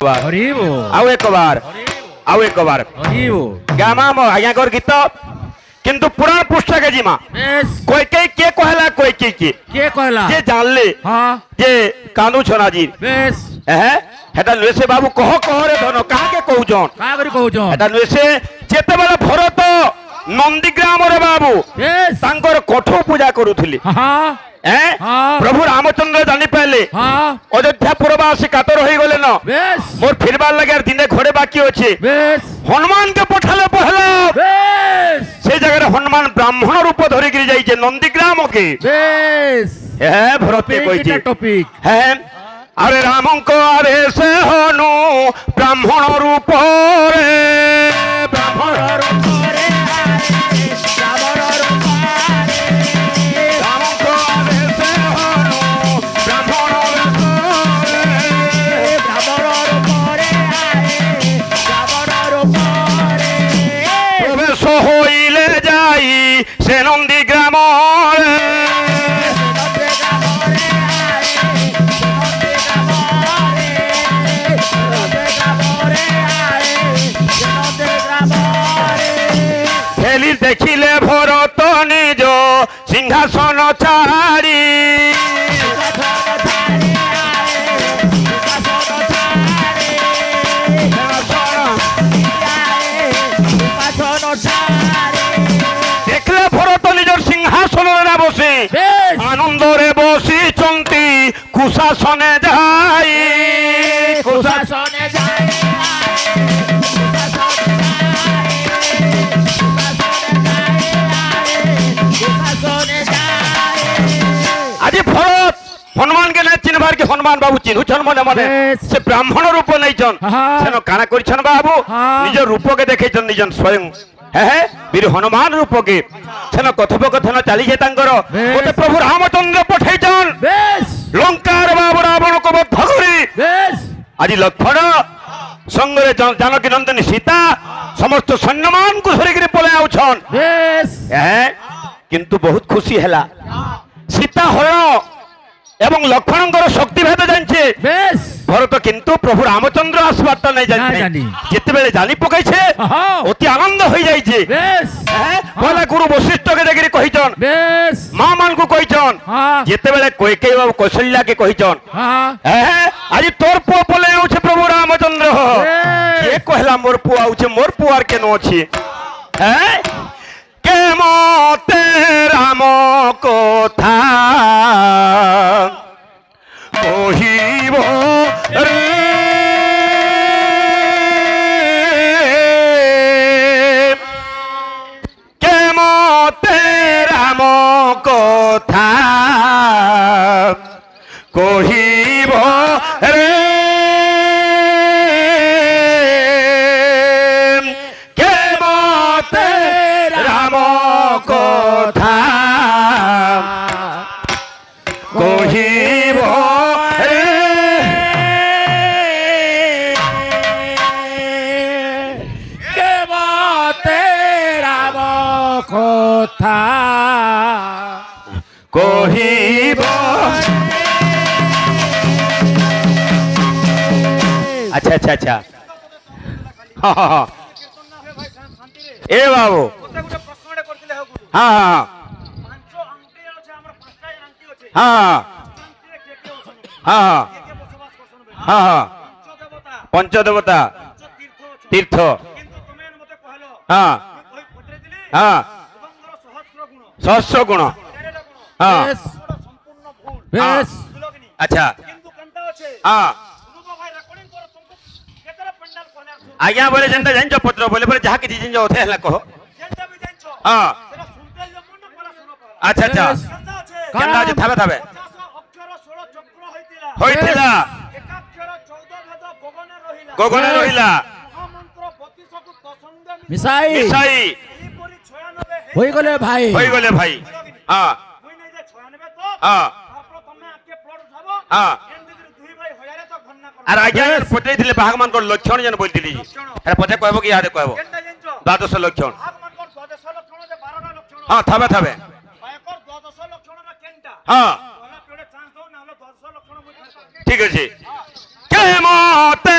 ଆଉ ଏକ ବାର ଆଉ ଏକ ବାର ଗାମା ଆଜ୍ଞା କର ଗୀତ কিন্তু পুরাণ পুস্তকে জিমা কইকেই কে কহলা কইকেই কে কহলা যে জানলে যে কান্দু ছনাজি বেশ হেটা লুসে বাবু কহ রে ধন কাকে কহুছন হেটা লুসে যেতেবেলে ভরত নন্দীগ্রাম রে বাবু তাঙ্কর কঠো পূজা করুথিলি প্রভু রামচন্দ্র জানি পাইলে অযোধ্যা পুরবাসী কাতর হয়ে গেলে না মোর ফিরবার লাগে আর দিনে ঘরে বাকি আছে হনুমানকে পঠালে পহলা সেই জায়গায় হনুমান ব্রাহ্মণ রূপ ধরে গিয়ে যাইছে নন্দীগ্রামকে হ্যাঁ ভরতে কইছে হ্যাঁ আরে রামঙ্ক আরে সে হনু ব্রাহ্মণ রূপ রে ব্রাহ্মণ রূপ রে হইলে যাই সে নন্দীগ্রাম ফেলি দেখিলে ভরত নিজ সিংহাসন ছাড়ি দেখলে ভরত নিজের সিংহাসনে বসে আনন্দরে বসিছন্তি কুশাসনে যাই কুশাসনে যাই আজি ভরত হনুমানকে না চিনবার কি হনুমান বাবু চিনুছন মনে মনে সে ব্রাহ্মণ রূপ নেইছন সেন কানা করছন বাবু নিজ রূপকে দেখাইছন নিজন স্বয়ং হ্যাঁ বীর হনুমান রূপকে সেন কথোপকথন চালিছে তাঙ্কর গোটে প্রভু রামচন্দ্র পঠাইছন লঙ্কার বাবু রাবণকে বধ করি আজি লক্ষ্মণ সঙ্গরে জানকী নন্দিনী সীতা সমস্ত সৈন্যমানকে ধরিকি পলাই আউছন হ্যাঁ কিন্তু বহুত খুশি হেলা সীতা হল এবং লক্ষ্মণঙ্কর শক্তিভেদ জানছে ভরত কিন্তু প্রভু রামচন্দ্র আসবারটা নাই জানি যেতেবেলে জানি পকাইছে অতি আনন্দ হয়ে যাইছে পয়লা গুরু বশিষ্ঠকে দেখি কহিছন মা মানকু কহিছন যেতেবেলে কৈকেয়ী বাবু কৌশল্যাকে কহিছন আজ তোর পুଅ পলে আউছে প্রভু রামচন্দ্র কে কহিলা মোর পুଅ আউছে মোর পুଅ আর কেন আছে কে মতে রাম কথা কহিব রে কে মতে রাম কথা কহিব রে কে মতে রাম কথা কহিব কথা কহিব আচ্ছা আচ্ছা আচ্ছা এ বাবু হ্যাঁ হ্যাঁ হ্যাঁ হ্যাঁ হ্যাঁ হ্যাঁ পঞ্চদেবতা তীর্থ হ্যাঁ হ্যাঁ সহস্র গুণ হ্যাঁ আচ্ছা হ্যাঁ আজ্ঞা বলে যেটা জানিছ পত্র বলে বলে যাহা কিছু জিনিস ওঠে হেলা কহ হ্যাঁ আচ্ছা আচ্ছা কেনটা আছে থাবে থাবে হইতিলা গগনে রহিলা মিসাই মিসাই হই গলে ভাই হ্যাঁ হ্যাঁ হ্যাঁ আর আজ্ঞা পচাই দিলে বাঘ মানকর লক্ষণ যেন বলতিলি এটা পচে কইব কি ইয়াদে কইব দ্বাদশ লক্ষণ হ্যাঁ থাবে থাবে হ্যাঁ ঠিক আছে কে মতে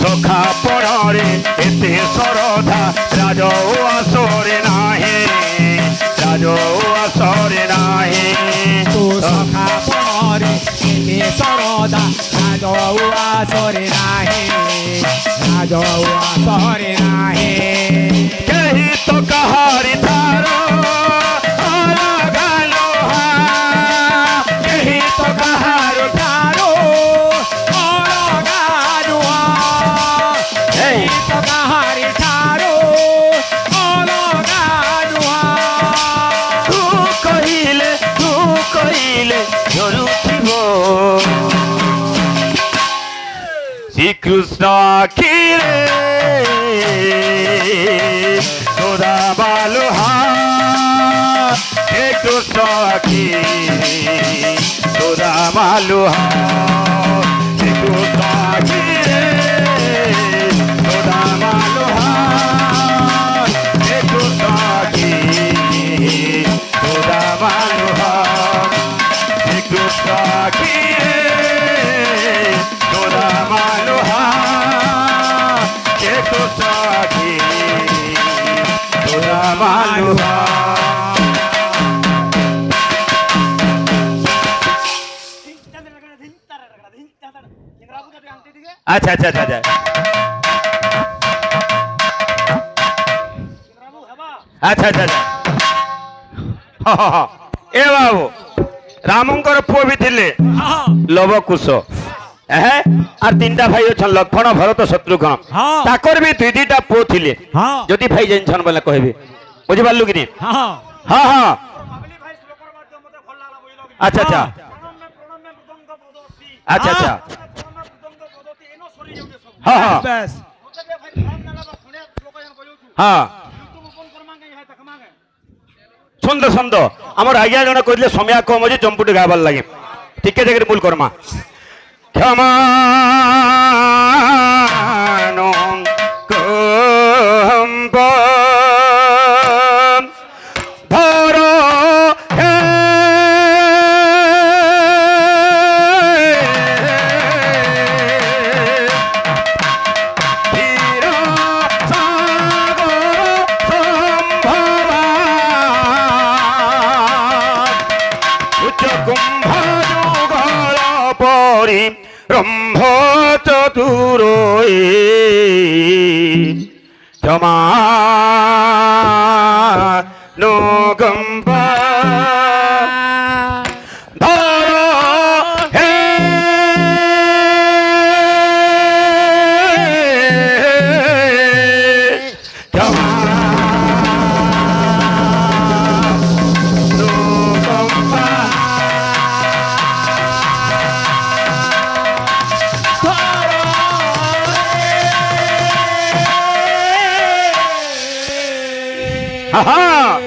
সখা পড়রে এতে সরধা রাজ আসরে নাহে রাজ আসরে নাহে তো সখা পরে এতে সরদা রাজ আসরে নাহি রাজ আসরে নাহি কেহি তো কাহারি ধারো গালো কেহি তো কাহার কারো অলগানুয়া এই তো কাহারি কারো অলগানুয়া তু কহিলে ঝরুথিব শ্রীকৃষ্ণ আখিরে তোরা বালুহা হে কৃষ্ণ আখি তোরা মালুহা হে কৃষ্ণ আখিরে তোরা মালুহা হে কৃষ্ণ আখি তোরা মালুহা হে কৃষ্ণ আখিরে তোরা মালুহা হে কৃষ্ণ আখি তোরা মালুহা আচ্ছা আচ্ছা আচ্ছা আচ্ছা আচ্ছা আচ্ছা আচ্ছা এ বাবু রামঙ্কর পুଅ ବି ଥିଲେ ଲବକୁଶ আর তিনটা ভাই অছন লক্ষ্ମণ ভরত শত্রুঘ্ন হ্যাঁ। তাকর ବି দুই দুইটা পুଅ ଥିଲେ হ্যাঁ যদি ভাই জানিছন বলে কহিবে বুঝিপারলু কি নি হ্যাঁ হ্যাঁ হ্যাঁ আচ্ছা আচ্ছা আচ্ছা আচ্ছা হ্যাঁ হ্যাঁ বেশ হ্যাঁ ছন্দ ছন্দ আমার আজ্ঞা জনে কইলে সময় কম আছে চম্পুটি গাইবার লাগে টিকে দেখে মূল কর্মা ক্ষমা কম্প ধর হে ধীর সাগর সম্ভবা উচ্চ কুম্ভ যুগল পরি রম্ভ চতুর ক্ষমা নগম্ব ধর হে ক্ষমা নগম্ব হা